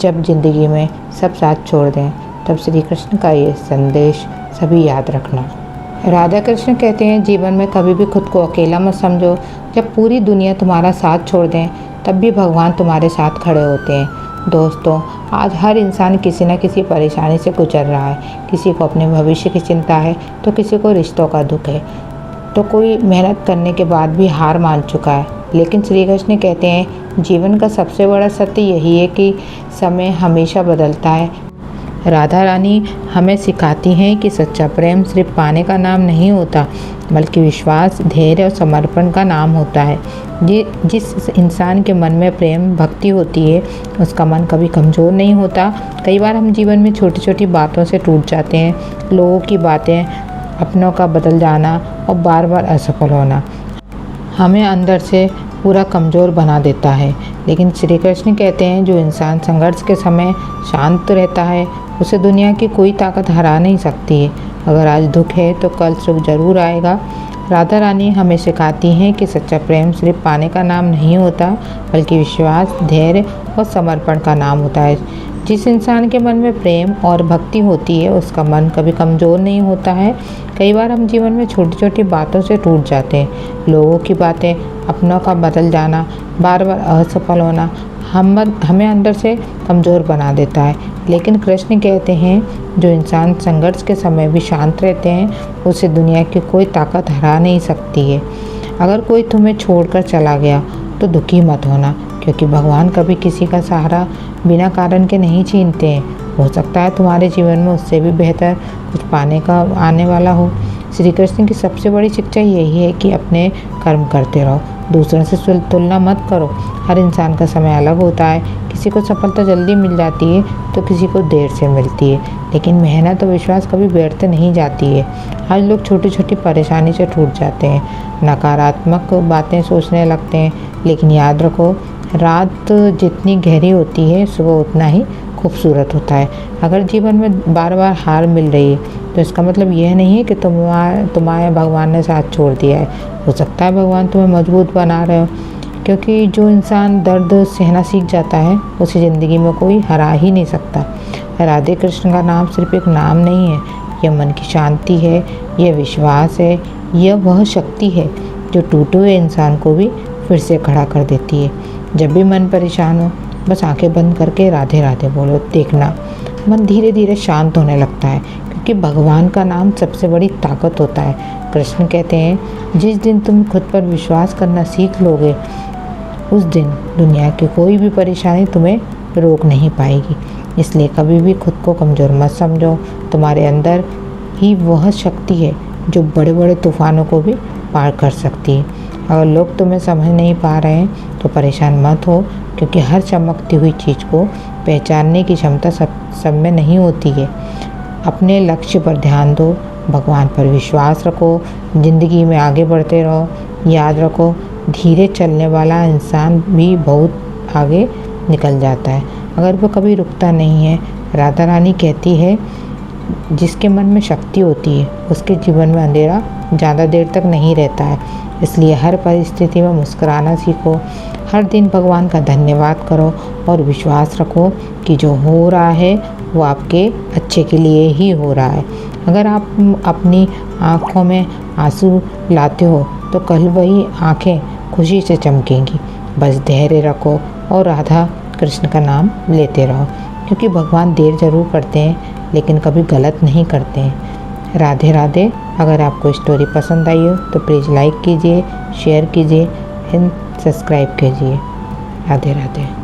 जब ज़िंदगी में सब साथ छोड़ दें, तब श्री कृष्ण का ये संदेश सभी याद रखना। राधा कृष्ण कहते हैं, जीवन में कभी भी खुद को अकेला मत समझो। जब पूरी दुनिया तुम्हारा साथ छोड़ दें, तब भी भगवान तुम्हारे साथ खड़े होते हैं। दोस्तों, आज हर इंसान किसी न किसी परेशानी से गुजर रहा है। किसी को अपने भविष्य की चिंता है, तो किसी को रिश्तों का दुख है, तो कोई मेहनत करने के बाद भी हार मान चुका है। लेकिन श्री कृष्ण कहते हैं, जीवन का सबसे बड़ा सत्य यही है कि समय हमेशा बदलता है। राधा रानी हमें सिखाती हैं कि सच्चा प्रेम सिर्फ पाने का नाम नहीं होता, बल्कि विश्वास, धैर्य और समर्पण का नाम होता है। जिस इंसान के मन में प्रेम भक्ति होती है, उसका मन कभी कमज़ोर नहीं होता। कई बार हम जीवन में छोटी छोटी बातों से टूट जाते हैं। लोगों की बातें, अपनों का बदल जाना और बार बार असफल होना हमें अंदर से पूरा कमज़ोर बना देता है। लेकिन श्री कृष्ण कहते हैं, जो इंसान संघर्ष के समय शांत रहता है, उसे दुनिया की कोई ताकत हरा नहीं सकती है। अगर आज दुख है तो कल सुख जरूर आएगा। राधा रानी हमें सिखाती हैं कि सच्चा प्रेम सिर्फ पाने का नाम नहीं होता, बल्कि विश्वास, धैर्य और समर्पण का नाम होता है। जिस इंसान के मन में प्रेम और भक्ति होती है, उसका मन कभी कमज़ोर नहीं होता है। कई बार हम जीवन में छोटी छोटी बातों से टूट जाते हैं। लोगों की बातें, अपनों का बदल जाना, बार बार असफल होना हमें अंदर से कमज़ोर बना देता है। लेकिन कृष्ण कहते हैं, जो इंसान संघर्ष के समय भी शांत रहते हैं, उसे दुनिया की कोई ताकत हरा नहीं सकती है। अगर कोई तुम्हें छोड़कर चला गया तो दुखी मत होना, क्योंकि भगवान कभी किसी का सहारा बिना कारण के नहीं छीनते हैं। हो सकता है तुम्हारे जीवन में उससे भी बेहतर कुछ पाने का आने वाला हो। श्री कृष्ण की सबसे बड़ी शिक्षा यही है कि अपने कर्म करते रहो, दूसरों से तुलना मत करो। हर इंसान का समय अलग होता है। किसी को सफलता जल्दी मिल जाती है तो किसी को देर से मिलती है, लेकिन मेहनत और विश्वास कभी व्यर्थ नहीं जाती है। आज लोग छोटी छोटी परेशानी से टूट जाते हैं, नकारात्मक बातें सोचने लगते हैं, लेकिन याद रखो, रात जितनी गहरी होती है, सुबह उतना ही खूबसूरत होता है। अगर जीवन में बार बार हार मिल रही है, तो इसका मतलब यह नहीं है कि तुम्हारे भगवान ने साथ छोड़ दिया है। हो सकता है भगवान तुम्हें मजबूत बना रहे हो, क्योंकि जो इंसान दर्द सहना सीख जाता है, उसे ज़िंदगी में कोई हरा ही नहीं सकता। राधे कृष्ण का नाम सिर्फ एक नाम नहीं है, यह मन की शांति है, यह विश्वास है, यह वह शक्ति है जो टूटे हुए इंसान को भी फिर से खड़ा कर देती है। जब भी मन परेशान हो, बस आंखें बंद करके राधे राधे बोलो, देखना मन धीरे धीरे शांत होने लगता है, क्योंकि भगवान का नाम सबसे बड़ी ताकत होता है। कृष्ण कहते हैं, जिस दिन तुम खुद पर विश्वास करना सीख लोगे, उस दिन दुनिया की कोई भी परेशानी तुम्हें रोक नहीं पाएगी। इसलिए कभी भी खुद को कमज़ोर मत समझो। तुम्हारे अंदर ही वह शक्ति है जो बड़े बड़े तूफानों को भी पार कर सकती है। अगर लोग तुम्हें समझ नहीं पा रहे हैं तो परेशान मत हो, क्योंकि हर चमकती हुई चीज़ को पहचानने की क्षमता सब में नहीं होती है। अपने लक्ष्य पर ध्यान दो, भगवान पर विश्वास रखो, ज़िंदगी में आगे बढ़ते रहो। याद रखो, धीरे चलने वाला इंसान भी बहुत आगे निकल जाता है, अगर वो कभी रुकता नहीं है। राधा रानी कहती है, जिसके मन में शक्ति होती है, उसके जीवन में अंधेरा ज़्यादा देर तक नहीं रहता है। इसलिए हर परिस्थिति में मुस्कुराना सीखो, हर दिन भगवान का धन्यवाद करो और विश्वास रखो कि जो हो रहा है वो आपके अच्छे के लिए ही हो रहा है। अगर आप अपनी आँखों में आंसू लाते हो, तो कल वही आँखें खुशी से चमकेंगी। बस धैर्य रखो और राधा कृष्ण का नाम लेते रहो, क्योंकि भगवान देर ज़रूर करते हैं, लेकिन कभी गलत नहीं करते हैं। राधे राधे। अगर आपको स्टोरी पसंद आई हो तो प्लीज़ लाइक कीजिए, शेयर कीजिए एंड सब्सक्राइब कीजिए। राधे राधे।